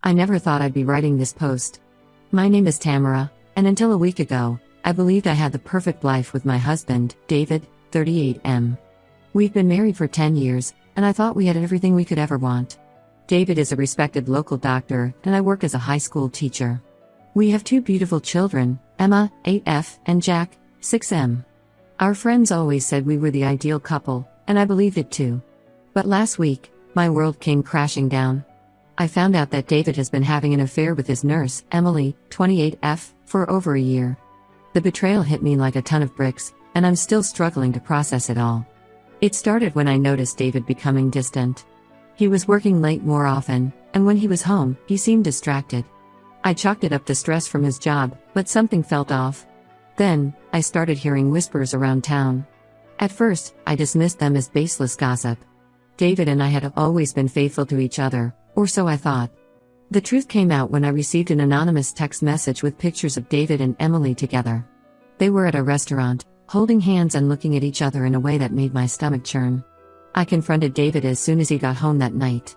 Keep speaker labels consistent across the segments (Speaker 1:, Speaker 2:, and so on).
Speaker 1: I never thought I'd be writing this post. My name is Tamara, and until a week ago, I believed I had the perfect life with my husband, David, 38M. We've been married for 10 years, and I thought we had everything we could ever want. David is a respected local doctor, and I work as a high school teacher. We have 2 beautiful children, Emma, 8F, and Jack, 6M. Our friends always said we were the ideal couple, and I believed it too. But last week, my world came crashing down. I found out that David has been having an affair with his nurse, Emily, 28F, for over a year. The betrayal hit me like a ton of bricks, and I'm still struggling to process it all. It started when I noticed David becoming distant. He was working late more often, and when he was home, he seemed distracted. I chalked it up to stress from his job, but something felt off. Then, I started hearing whispers around town. At first, I dismissed them as baseless gossip. David and I had always been faithful to each other, or so I thought. The truth came out when I received an anonymous text message with pictures of David and Emily together. They were at a restaurant, holding hands and looking at each other in a way that made my stomach churn. I confronted David as soon as he got home that night.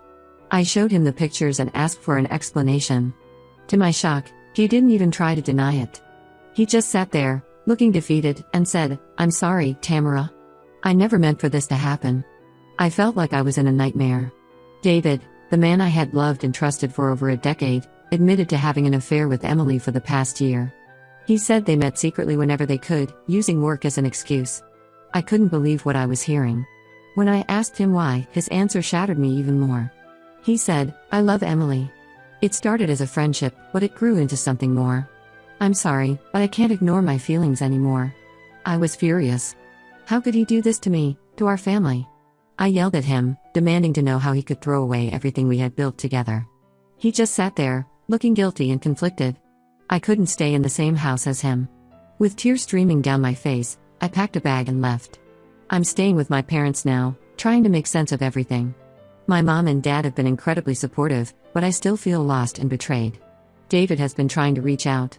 Speaker 1: I showed him the pictures and asked for an explanation. To my shock, he didn't even try to deny it. He just sat there, looking defeated, and said, "I'm sorry, Tamara. I never meant for this to happen." I felt like I was in a nightmare. David, the man I had loved and trusted for over a decade, admitted to having an affair with Emily for the past year. He said they met secretly whenever they could, using work as an excuse. I couldn't believe what I was hearing. When I asked him why, his answer shattered me even more. He said, "I love Emily. It started as a friendship, but it grew into something more. I'm sorry, but I can't ignore my feelings anymore." I was furious. How could he do this to me, to our family? I yelled at him, demanding to know how he could throw away everything we had built together. He just sat there, looking guilty and conflicted. I couldn't stay in the same house as him. With tears streaming down my face, I packed a bag and left. I'm staying with my parents now, trying to make sense of everything. My mom and dad have been incredibly supportive, but I still feel lost and betrayed. David has been trying to reach out.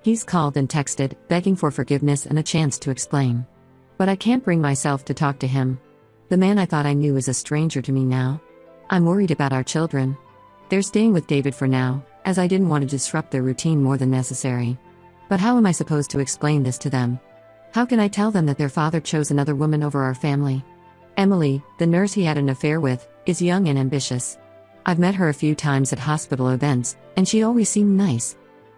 Speaker 1: He's called and texted, begging for forgiveness and a chance to explain. But I can't bring myself to talk to him. The man I thought I knew is a stranger to me now. I'm worried about our children. They're staying with David for now, as I didn't want to disrupt their routine more than necessary. But how am I supposed to explain this to them? How can I tell them that their father chose another woman over our family? Emily, the nurse he had an affair with, is young and ambitious. I've met her a few times at hospital events, and she always seemed nice.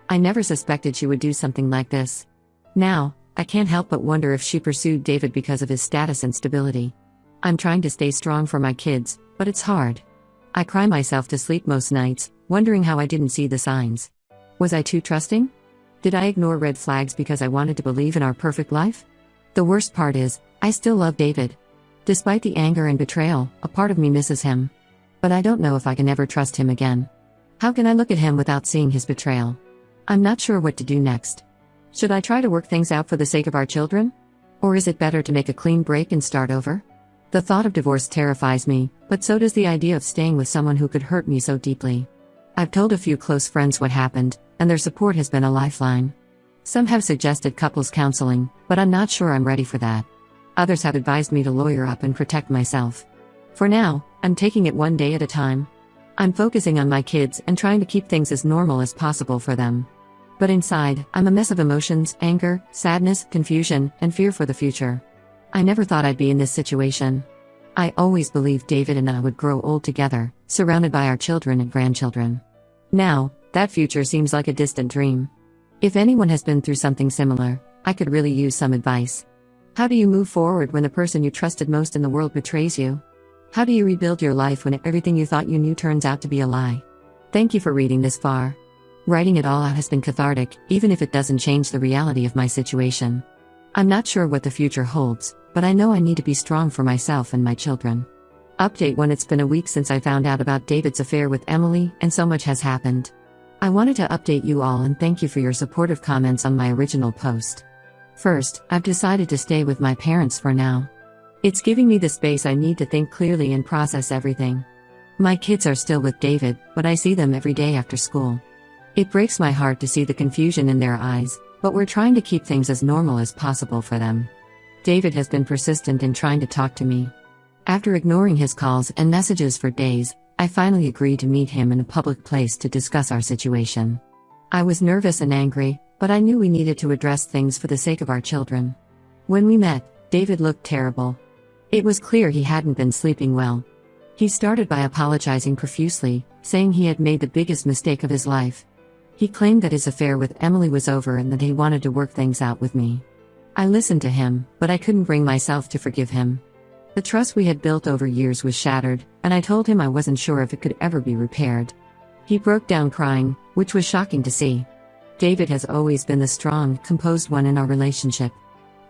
Speaker 1: I never suspected she would do something like this. Now, I can't help but wonder if she pursued David because of his status and stability. I'm trying to stay strong for my kids, but it's hard. I cry myself to sleep most nights, wondering how I didn't see the signs. Was I too trusting? Did I ignore red flags because I wanted to believe in our perfect life? The worst part is, I still love David. Despite the anger and betrayal, a part of me misses him. But I don't know if I can ever trust him again. How can I look at him without seeing his betrayal? I'm not sure what to do next. Should I try to work things out for the sake of our children? Or is it better to make a clean break and start over? The thought of divorce terrifies me, but so does the idea of staying with someone who could hurt me so deeply. I've told a few close friends what happened, and their support has been a lifeline. Some have suggested couples counseling, but I'm not sure I'm ready for that. Others have advised me to lawyer up and protect myself. For now, I'm taking it one day at a time. I'm focusing on my kids and trying to keep things as normal as possible for them. But inside, I'm a mess of emotions, anger, sadness, confusion, and fear for the future. I never thought I'd be in this situation. I always believed David and I would grow old together, surrounded by our children and grandchildren. Now, that future seems like a distant dream. If anyone has been through something similar, I could really use some advice. How do you move forward when the person you trusted most in the world betrays you? How do you rebuild your life when everything you thought you knew turns out to be a lie? Thank you for reading this far. Writing it all out has been cathartic, even if it doesn't change the reality of my situation. I'm not sure what the future holds, but I know I need to be strong for myself and my children. Update 1: It's been a week since I found out about David's affair with Emily, and so much has happened. I wanted to update you all and thank you for your supportive comments on my original post. First, I've decided to stay with my parents for now. It's giving me the space I need to think clearly and process everything. My kids are still with David, but I see them every day after school. It breaks my heart to see the confusion in their eyes, but we're trying to keep things as normal as possible for them. David has been persistent in trying to talk to me. After ignoring his calls and messages for days, I finally agreed to meet him in a public place to discuss our situation. I was nervous and angry, but I knew we needed to address things for the sake of our children. When we met, David looked terrible. It was clear he hadn't been sleeping well. He started by apologizing profusely, saying he had made the biggest mistake of his life. He claimed that his affair with Emily was over and that he wanted to work things out with me. I listened to him, but I couldn't bring myself to forgive him. The trust we had built over years was shattered, and I told him I wasn't sure if it could ever be repaired. He broke down crying, which was shocking to see. David has always been the strong, composed one in our relationship.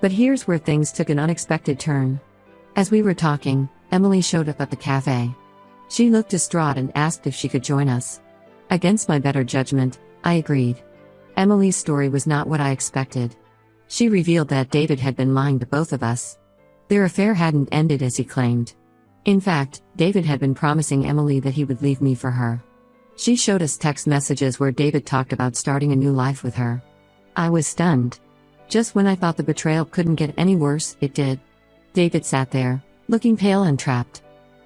Speaker 1: But here's where things took an unexpected turn. As we were talking, Emily showed up at the cafe. She looked distraught and asked if she could join us. Against my better judgment, I agreed. Emily's story was not what I expected. She revealed that David had been lying to both of us. Their affair hadn't ended as he claimed. In fact, David had been promising Emily that he would leave me for her. She showed us text messages where David talked about starting a new life with her. I was stunned. Just when I thought the betrayal couldn't get any worse, it did. David sat there, looking pale and trapped.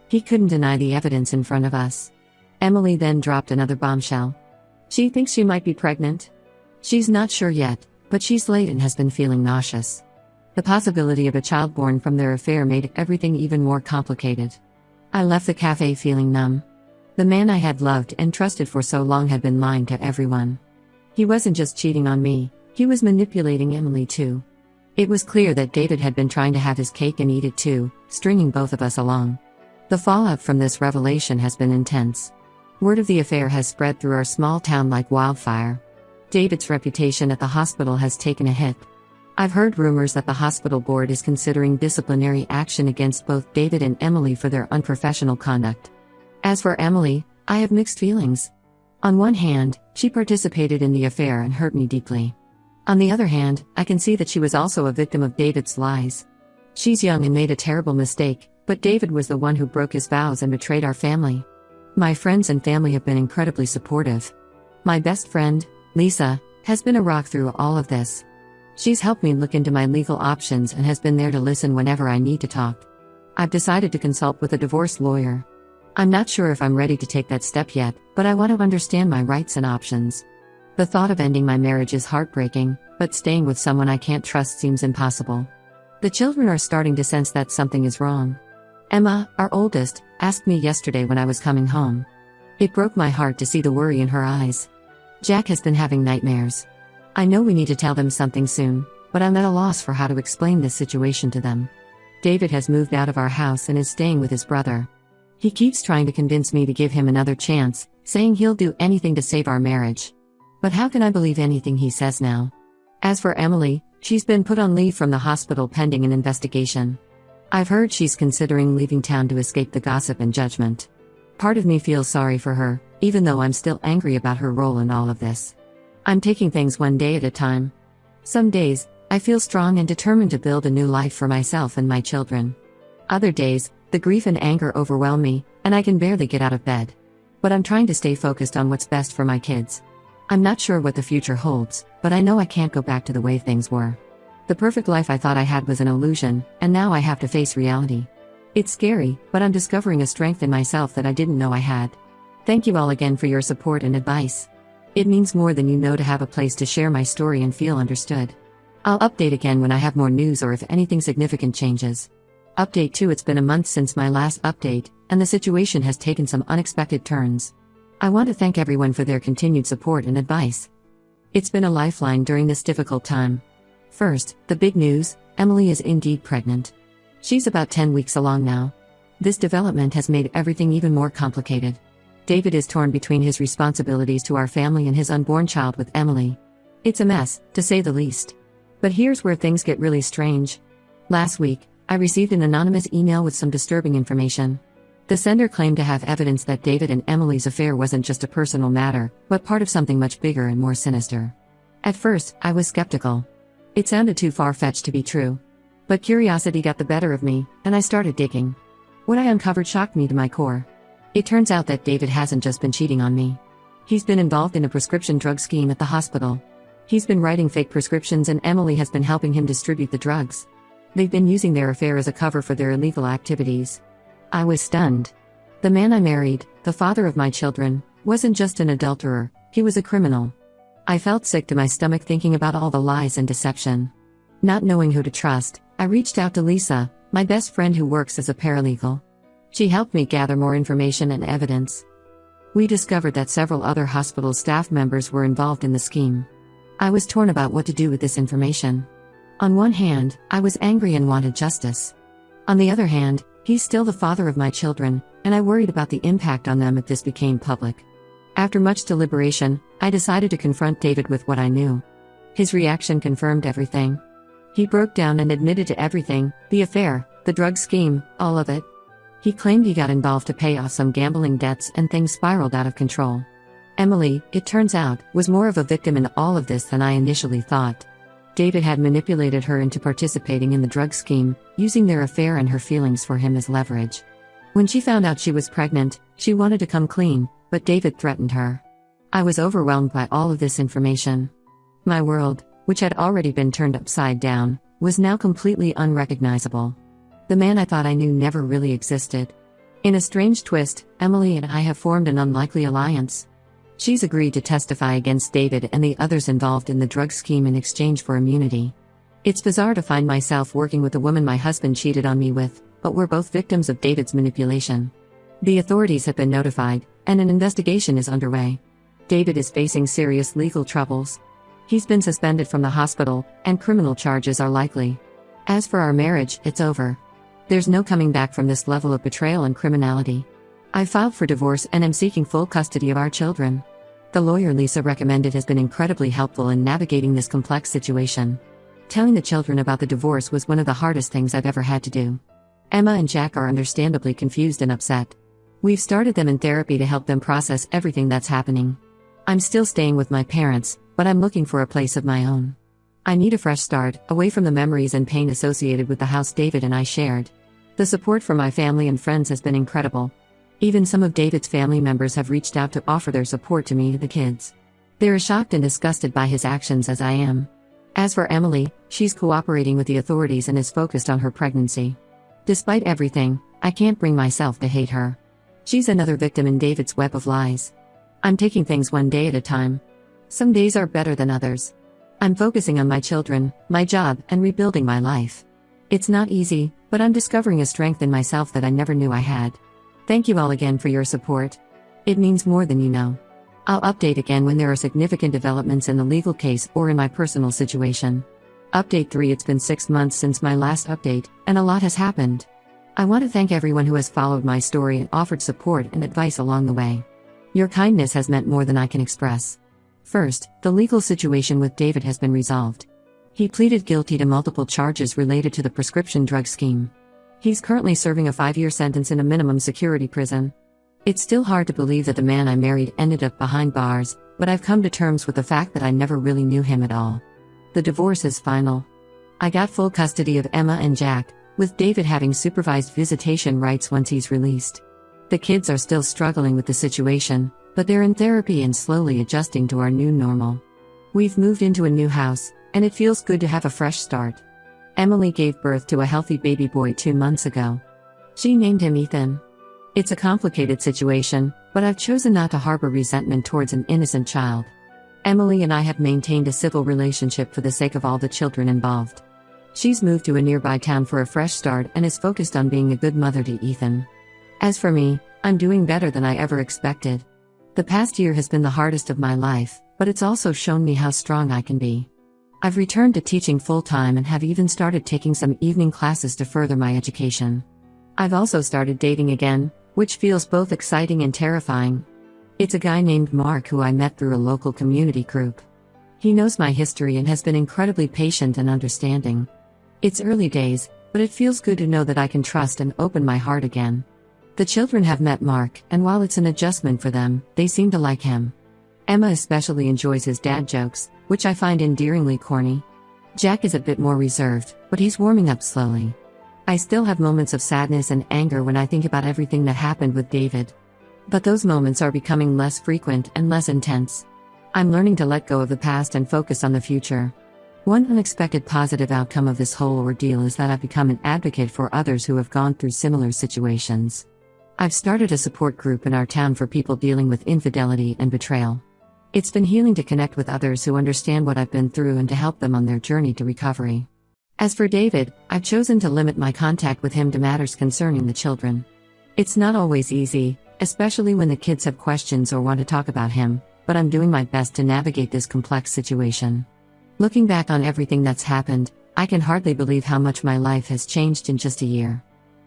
Speaker 1: He couldn't deny the evidence in front of us. Emily then dropped another bombshell. She thinks she might be pregnant. She's not sure yet, but she's late and has been feeling nauseous. The possibility of a child born from their affair made everything even more complicated. I left the cafe feeling numb. The man I had loved and trusted for so long had been lying to everyone. He wasn't just cheating on me, he was manipulating Emily too. It was clear that David had been trying to have his cake and eat it too, stringing both of us along. The fallout from this revelation has been intense. Word of the affair has spread through our small town like wildfire. David's reputation at the hospital has taken a hit. I've heard rumors that the hospital board is considering disciplinary action against both David and Emily for their unprofessional conduct. As for Emily, I have mixed feelings. On one hand, she participated in the affair and hurt me deeply. On the other hand, I can see that she was also a victim of David's lies. She's young and made a terrible mistake, but David was the one who broke his vows and betrayed our family. My friends and family have been incredibly supportive. My best friend, Lisa, has been a rock through all of this. She's helped me look into my legal options and has been there to listen whenever I need to talk. I've decided to consult with a divorce lawyer. I'm not sure if I'm ready to take that step yet, but I want to understand my rights and options. The thought of ending my marriage is heartbreaking, but staying with someone I can't trust seems impossible. The children are starting to sense that something is wrong. Emma, our oldest, asked me yesterday when I was coming home. It broke my heart to see the worry in her eyes. Jack has been having nightmares. I know we need to tell them something soon, but I'm at a loss for how to explain this situation to them. David has moved out of our house and is staying with his brother. He keeps trying to convince me to give him another chance, saying he'll do anything to save our marriage. But how can I believe anything he says now? As for Emily, she's been put on leave from the hospital pending an investigation. I've heard she's considering leaving town to escape the gossip and judgment. Part of me feels sorry for her, even though I'm still angry about her role in all of this. I'm taking things one day at a time. Some days, I feel strong and determined to build a new life for myself and my children. Other days, the grief and anger overwhelm me, and I can barely get out of bed. But I'm trying to stay focused on what's best for my kids. I'm not sure what the future holds, but I know I can't go back to the way things were. The perfect life I thought I had was an illusion, and now I have to face reality. It's scary, but I'm discovering a strength in myself that I didn't know I had. Thank you all again for your support and advice. It means more than you know to have a place to share my story and feel understood. I'll update again when I have more news or if anything significant changes. Update 2: It's been a month since my last update, and the situation has taken some unexpected turns. I want to thank everyone for their continued support and advice. It's been a lifeline during this difficult time. First, the big news: Emily is indeed pregnant. She's about 10 weeks along now. This development has made everything even more complicated. David is torn between his responsibilities to our family and his unborn child with Emily. It's a mess, to say the least. But here's where things get really strange. Last week, I received an anonymous email with some disturbing information. The sender claimed to have evidence that David and Emily's affair wasn't just a personal matter, but part of something much bigger and more sinister. At first, I was skeptical. It sounded too far-fetched to be true. But curiosity got the better of me, and I started digging. What I uncovered shocked me to my core. It turns out that David hasn't just been cheating on me. He's been involved in a prescription drug scheme at the hospital. He's been writing fake prescriptions and Emily has been helping him distribute the drugs. They've been using their affair as a cover for their illegal activities. I was stunned. The man I married, the father of my children, wasn't just an adulterer, he was a criminal. I felt sick to my stomach thinking about all the lies and deception. Not knowing who to trust, I reached out to Lisa, my best friend who works as a paralegal. She helped me gather more information and evidence. We discovered that several other hospital staff members were involved in the scheme. I was torn about what to do with this information. On one hand, I was angry and wanted justice. On the other hand, he's still the father of my children, and I worried about the impact on them if this became public. After much deliberation, I decided to confront David with what I knew. His reaction confirmed everything. He broke down and admitted to everything, the affair, the drug scheme, all of it. He claimed he got involved to pay off some gambling debts and things spiraled out of control. Emily, it turns out, was more of a victim in all of this than I initially thought. David had manipulated her into participating in the drug scheme, using their affair and her feelings for him as leverage. When she found out she was pregnant, she wanted to come clean, but David threatened her. I was overwhelmed by all of this information. My world, which had already been turned upside down, was now completely unrecognizable. The man I thought I knew never really existed. In a strange twist, Emily and I have formed an unlikely alliance. She's agreed to testify against David and the others involved in the drug scheme in exchange for immunity. It's bizarre to find myself working with a woman my husband cheated on me with, but we're both victims of David's manipulation. The authorities have been notified, and an investigation is underway. David is facing serious legal troubles. He's been suspended from the hospital, and criminal charges are likely. As for our marriage, it's over. There's no coming back from this level of betrayal and criminality. I filed for divorce and am seeking full custody of our children. The lawyer Lisa recommended has been incredibly helpful in navigating this complex situation. Telling the children about the divorce was one of the hardest things I've ever had to do. Emma and Jack are understandably confused and upset. We've started them in therapy to help them process everything that's happening. I'm still staying with my parents, but I'm looking for a place of my own. I need a fresh start, away from the memories and pain associated with the house David and I shared. The support from my family and friends has been incredible. Even some of David's family members have reached out to offer their support to me and the kids. They're as shocked and disgusted by his actions as I am. As for Emily, she's cooperating with the authorities and is focused on her pregnancy. Despite everything, I can't bring myself to hate her. She's another victim in David's web of lies. I'm taking things one day at a time. Some days are better than others. I'm focusing on my children, my job, and rebuilding my life. It's not easy, but I'm discovering a strength in myself that I never knew I had. Thank you all again for your support. It means more than you know. I'll update again when there are significant developments in the legal case or in my personal situation. Update 3. It's been 6 months since my last update, and a lot has happened. I want to thank everyone who has followed my story and offered support and advice along the way. Your kindness has meant more than I can express. First, the legal situation with David has been resolved. He pleaded guilty to multiple charges related to the prescription drug scheme. He's currently serving a 5-year sentence in a minimum security prison. It's still hard to believe that the man I married ended up behind bars, but I've come to terms with the fact that I never really knew him at all. The divorce is final. I got full custody of Emma and Jack, with David having supervised visitation rights once he's released. The kids are still struggling with the situation, but they're in therapy and slowly adjusting to our new normal. We've moved into a new house, and it feels good to have a fresh start. Emily gave birth to a healthy baby boy 2 months ago. She named him Ethan. It's a complicated situation, but I've chosen not to harbor resentment towards an innocent child. Emily and I have maintained a civil relationship for the sake of all the children involved. She's moved to a nearby town for a fresh start and is focused on being a good mother to Ethan. As for me, I'm doing better than I ever expected. The past year has been the hardest of my life, but it's also shown me how strong I can be. I've returned to teaching full-time and have even started taking some evening classes to further my education. I've also started dating again, which feels both exciting and terrifying. It's a guy named Mark who I met through a local community group. He knows my history and has been incredibly patient and understanding. It's early days, but it feels good to know that I can trust and open my heart again. The children have met Mark, and while it's an adjustment for them, they seem to like him. Emma especially enjoys his dad jokes, which I find endearingly corny. Jack is a bit more reserved, but he's warming up slowly. I still have moments of sadness and anger when I think about everything that happened with David. But those moments are becoming less frequent and less intense. I'm learning to let go of the past and focus on the future. One unexpected positive outcome of this whole ordeal is that I've become an advocate for others who have gone through similar situations. I've started a support group in our town for people dealing with infidelity and betrayal. It's been healing to connect with others who understand what I've been through and to help them on their journey to recovery. As for David, I've chosen to limit my contact with him to matters concerning the children. It's not always easy, especially when the kids have questions or want to talk about him, but I'm doing my best to navigate this complex situation. Looking back on everything that's happened, I can hardly believe how much my life has changed in just a year.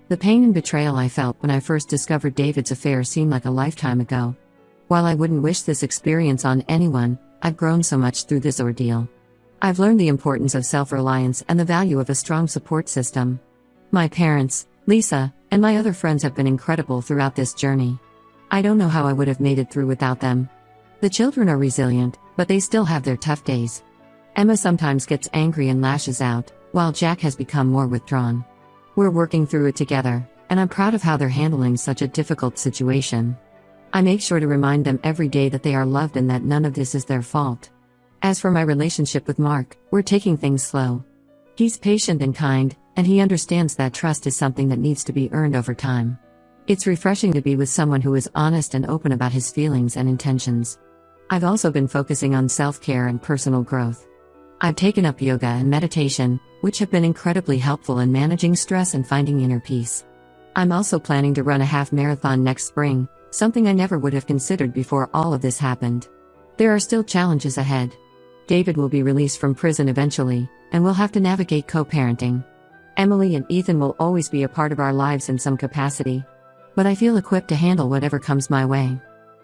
Speaker 1: The pain and betrayal I felt when I first discovered David's affair seemed like a lifetime ago. While I wouldn't wish this experience on anyone, I've grown so much through this ordeal. I've learned the importance of self-reliance and the value of a strong support system. My parents, Lisa, and my other friends have been incredible throughout this journey. I don't know how I would have made it through without them. The children are resilient, but they still have their tough days. Emma sometimes gets angry and lashes out, while Jack has become more withdrawn. We're working through it together, and I'm proud of how they're handling such a difficult situation. I make sure to remind them every day that they are loved and that none of this is their fault. As for my relationship with Mark, we're taking things slow. He's patient and kind, and he understands that trust is something that needs to be earned over time. It's refreshing to be with someone who is honest and open about his feelings and intentions. I've also been focusing on self-care and personal growth. I've taken up yoga and meditation, which have been incredibly helpful in managing stress and finding inner peace. I'm also planning to run a half marathon next spring, something I never would have considered before all of this happened. There are still challenges ahead. David will be released from prison eventually, and we'll have to navigate co-parenting. Emily and Ethan will always be a part of our lives in some capacity. But I feel equipped to handle whatever comes my way.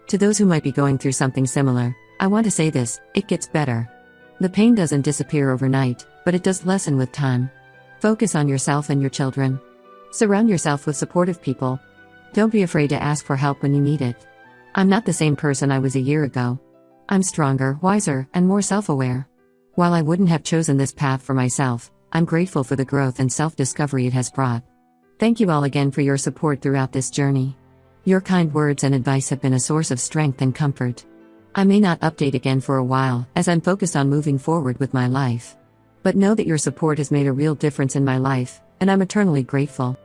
Speaker 1: To those who might be going through something similar, I want to say this: it gets better. The pain doesn't disappear overnight, but it does lessen with time. Focus on yourself and your children. Surround yourself with supportive people. Don't be afraid to ask for help when you need it. I'm not the same person I was a year ago. I'm stronger, wiser, and more self-aware. While I wouldn't have chosen this path for myself, I'm grateful for the growth and self-discovery it has brought. Thank you all again for your support throughout this journey. Your kind words and advice have been a source of strength and comfort. I may not update again for a while, as I'm focused on moving forward with my life. But know that your support has made a real difference in my life, and I'm eternally grateful.